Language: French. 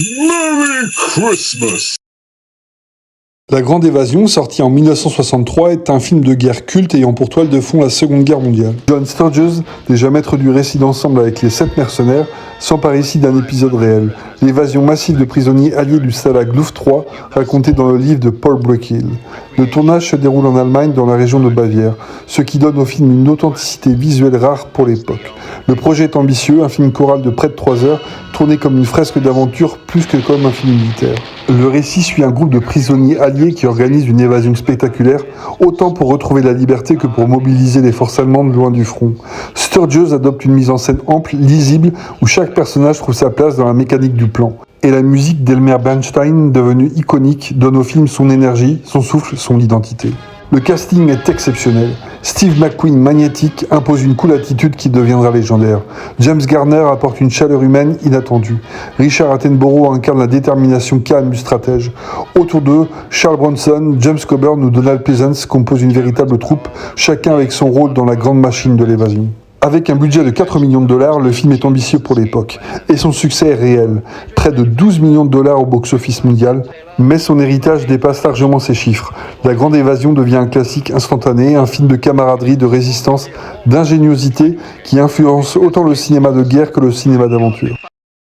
Merry Christmas! La Grande Évasion, sorti en 1963, est un film de guerre culte ayant pour toile de fond la Seconde Guerre mondiale. John Sturges, déjà maître du récit d'ensemble avec les 7 mercenaires, s'empare ici d'un épisode réel, l'évasion massive de prisonniers alliés du Stalag Luft 3, racontée dans le livre de Paul Brückel. Le tournage se déroule en Allemagne, dans la région de Bavière, ce qui donne au film une authenticité visuelle rare pour l'époque. Le projet est ambitieux, un film choral de près de 3 heures, tourné comme une fresque d'aventure plus que comme un film militaire. Le récit suit un groupe de prisonniers alliés qui organisent une évasion spectaculaire, autant pour retrouver la liberté que pour mobiliser les forces allemandes loin du front. Sturges adopte une mise en scène ample, lisible, où chaque personnage trouve sa place dans la mécanique du plan. Et la musique d'Elmer Bernstein, devenue iconique, donne au film son énergie, son souffle, son identité. Le casting est exceptionnel. Steve McQueen, magnétique, impose une cool attitude qui deviendra légendaire. James Garner apporte une chaleur humaine inattendue. Richard Attenborough incarne la détermination calme du stratège. Autour d'eux, Charles Bronson, James Coburn ou Donald Pleasence composent une véritable troupe, chacun avec son rôle dans la grande machine de l'évasion. Avec un budget de 4 millions de dollars, le film est ambitieux pour l'époque. Et son succès est réel. Près de 12 millions de dollars au box-office mondial. Mais son héritage dépasse largement ces chiffres. La Grande Évasion devient un classique instantané, un film de camaraderie, de résistance, d'ingéniosité qui influence autant le cinéma de guerre que le cinéma d'aventure.